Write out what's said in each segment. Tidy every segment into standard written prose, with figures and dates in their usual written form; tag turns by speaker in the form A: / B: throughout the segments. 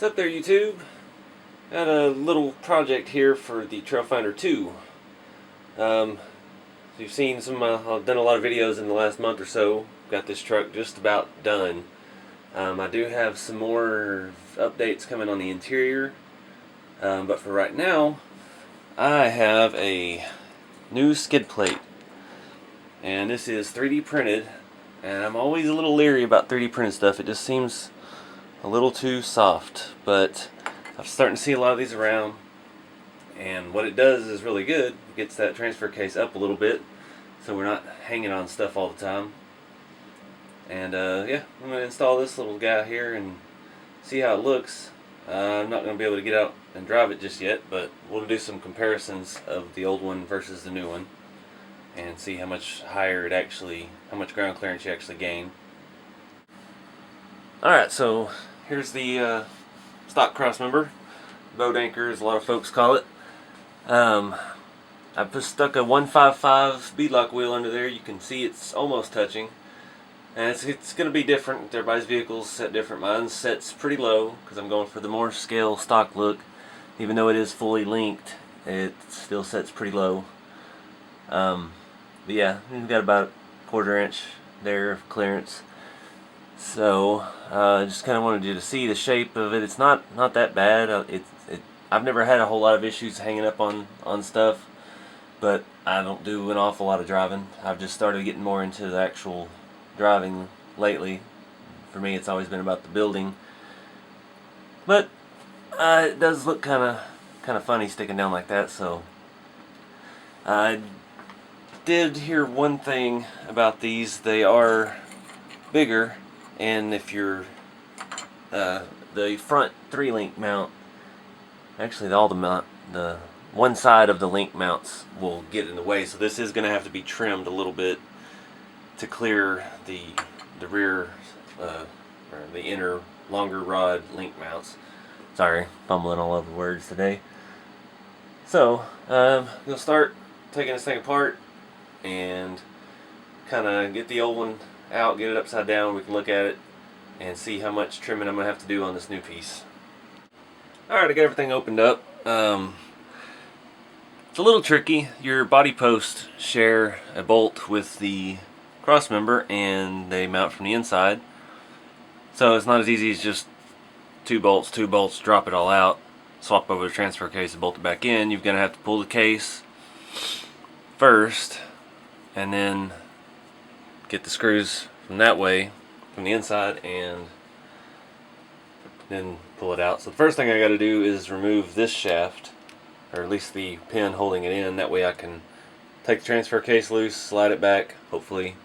A: What's up there, YouTube? Got a little project here for the Trailfinder 2. You've seen I've done a lot of videos in the last month or so. Got this truck just about done. I do have some more updates coming on the interior, but for right now, I have a new skid plate, and this is 3D printed. And I'm always a little leery about 3D printed stuff. It just seems a little too soft, but I'm starting to see a lot of these around, and what it does is really good. It gets that transfer case up a little bit so we're not hanging on stuff all the time. And yeah, I'm going to install this little guy here and see how it looks. I'm not going to be able to get out and drive it just yet, but we'll do some comparisons of the old one versus the new one and see how much higher how much ground clearance you actually gain. Alright, so here's the stock crossmember, boat anchor as a lot of folks call it. I stuck a 155 beadlock wheel under there. You can see it's almost touching, and it's going to be different. Everybody's vehicle's set different. Mine's sets pretty low because I'm going for the more scale stock look. Even though it is fully linked, it still sets pretty low. But yeah, we've got about a 1/4 inch there of clearance. So just kind of wanted you to see the shape of it. It's not that bad. I've never had a whole lot of issues hanging up on stuff, but I don't do an awful lot of driving. I've just started getting more into the actual driving lately. For me, it's always been about the building, but it does look kind of funny sticking down like that. So I did hear one thing about these. They are bigger, and if you're the front 3-link mount, actually the one side of the link mounts will get in the way, so this is going to have to be trimmed a little bit to clear the rear or the inner longer rod link mounts. Sorry, fumbling all over words today. So we'll start taking this thing apart and kind of get the old one out, get it upside down. We can look at it and see how much trimming I'm going to have to do on this new piece. Alright, I got everything opened up. It's a little tricky. Your body posts share a bolt with the cross member, and they mount from the inside. So it's not as easy as just two bolts, drop it all out, swap over the transfer case and bolt it back in. You're going to have to pull the case first and then get the screws from that way, from the inside, and then pull it out. So the first thing I got to do is remove this shaft, or at least the pin holding it in. That way I can take the transfer case loose, slide it back. Hopefully,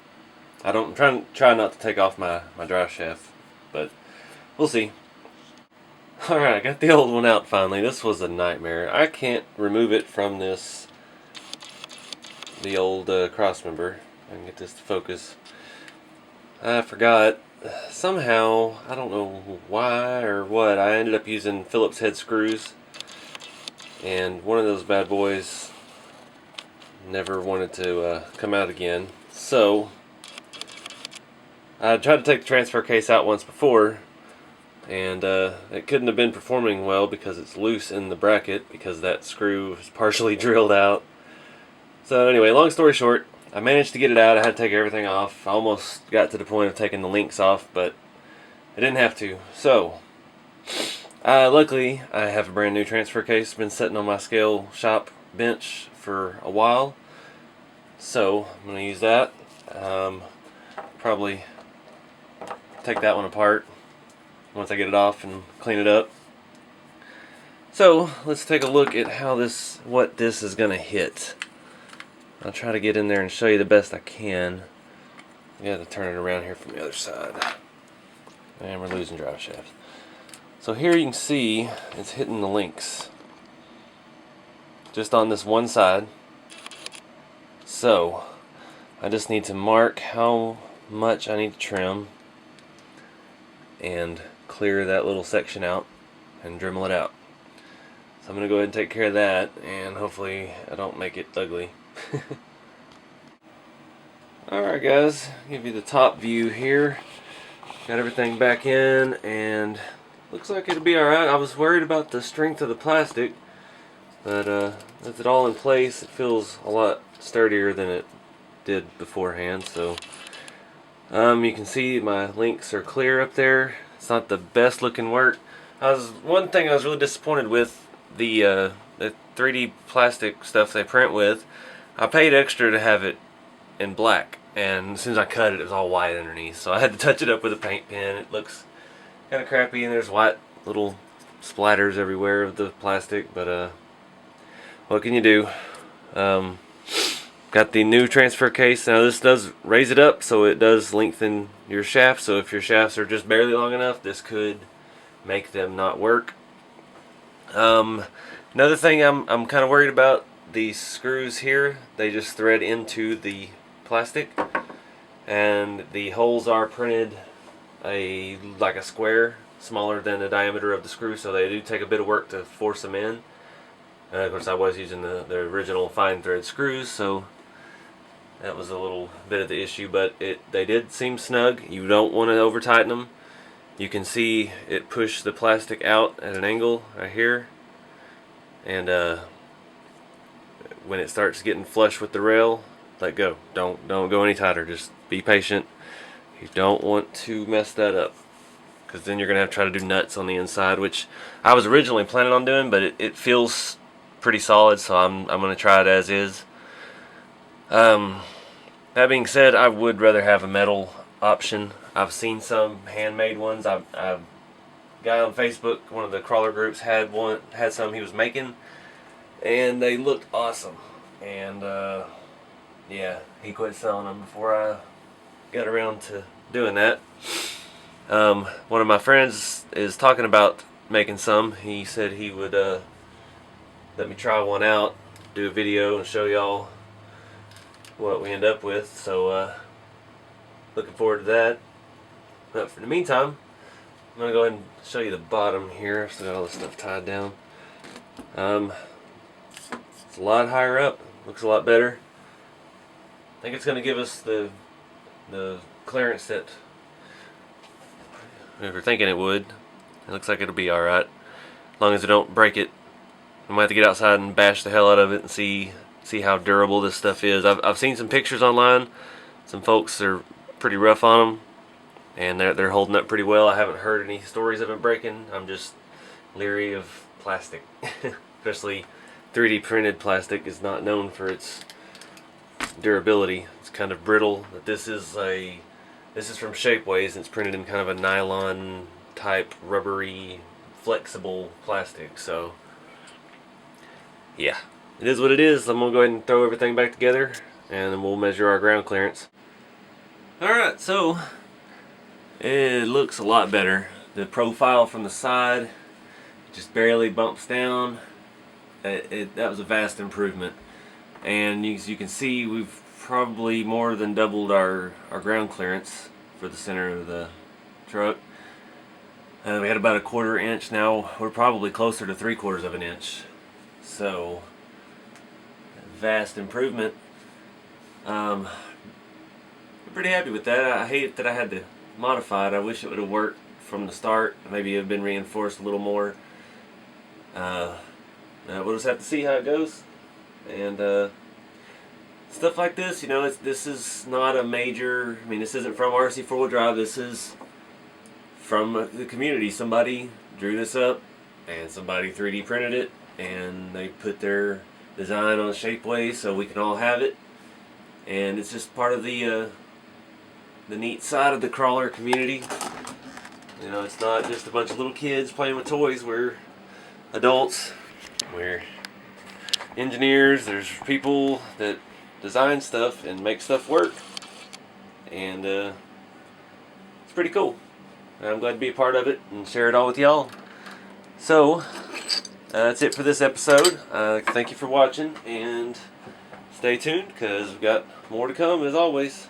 A: I'm try not to take off my drive shaft, but we'll see. Alright, I got the old one out finally. This was a nightmare. I can't remove it from the old cross member. I can get this to focus. I forgot. Somehow, I don't know why or what, I ended up using Phillips head screws, and one of those bad boys never wanted to come out again. So I tried to take the transfer case out once before, and it couldn't have been performing well because it's loose in the bracket because that screw is partially drilled out. So anyway, long story short, I managed to get it out. I had to take everything off. I almost got to the point of taking the links off, but I didn't have to. So luckily, I have a brand new transfer case. Been sitting on my scale shop bench for a while, so I'm going to use that. Probably take that one apart once I get it off and clean it up. So let's take a look at what this is going to hit. I'll try to get in there and show you the best I can. I got to turn it around here from the other side. And we're losing drive shaft. So here you can see it's hitting the links just on this one side. So I just need to mark how much I need to trim and clear that little section out and Dremel it out. So I'm going to go ahead and take care of that, and hopefully I don't make it ugly. Alright guys, give you the top view here. Got everything back in, and looks like it'll be alright. I was worried about the strength of the plastic, but with it all in place, it feels a lot sturdier than it did beforehand. So you can see my links are clear up there. It's not the best looking work. One thing I was really disappointed with the 3D plastic stuff they print with. I paid extra to have it in black, and as soon as I cut it, it was all white underneath. So I had to touch it up with a paint pen. It looks kind of crappy, and there's white little splatters everywhere of the plastic. But what can you do? Got the new transfer case. Now this does raise it up, so it does lengthen your shaft. So if your shafts are just barely long enough, this could make them not work. Another thing I'm kind of worried about, these screws here, they just thread into the plastic, and the holes are printed like a square, smaller than the diameter of the screw, so they do take a bit of work to force them in. Of course, I was using the original fine thread screws, so that was a little bit of the issue, but they did seem snug. You don't want to over tighten them. You can see it push the plastic out at an angle right here, and when it starts getting flush with the rail, let go. Don't go any tighter. Just be patient. You don't want to mess that up, because then you're gonna have to try to do nuts on the inside, which I was originally planning on doing, but it feels pretty solid, so I'm gonna try it as is. That being said, I would rather have a metal option. I've seen some handmade ones. I've guy on Facebook, one of the crawler groups, had some he was making, and they looked awesome. And yeah, he quit selling them before I got around to doing that. One of my friends is talking about making some. He said he would let me try one out, do a video, and show y'all what we end up with. So looking forward to that. But for the meantime, I'm going to go ahead and show you the bottom here. I've still got all this stuff tied down. It's a lot higher up. Looks a lot better. I think it's going to give us the clearance that we were thinking it would. It looks like it'll be alright, as long as I don't break it. I might have to get outside and bash the hell out of it and see how durable this stuff is. I've seen some pictures online. Some folks are pretty rough on them, and they're holding up pretty well. I haven't heard any stories of it breaking. I'm just leery of plastic. Especially 3D printed plastic is not known for its durability. It's kind of brittle. But this is from Shapeways, and it's printed in kind of a nylon type rubbery flexible plastic. So yeah, it is what it is. I'm gonna go ahead and throw everything back together, and then we'll measure our ground clearance. Alright, so it looks a lot better. The profile from the side just barely bumps down. That was a vast improvement. And as you can see, we've probably more than doubled our ground clearance for the center of the truck. We had about a 1/4 inch. Now we're probably closer to 3/4 of an inch. So, vast improvement. I'm pretty happy with that. I hate that I had to modify it. I wish it would have worked from the start. Maybe it would have been reinforced a little more. We'll just have to see how it goes. And stuff like this, you know, this is not a major. I mean, this isn't from RC4wd drive. This is from the community. Somebody drew this up, and somebody 3D printed it, and they put their design on Shapeways so we can all have it. And it's just part of the neat side of the crawler community. You know, it's not just a bunch of little kids playing with toys. We're adults. We're engineers. There's people that design stuff and make stuff work. And it's pretty cool. I'm glad to be a part of it and share it all with y'all. So, that's it for this episode. Thank you for watching, and stay tuned, because we've got more to come as always.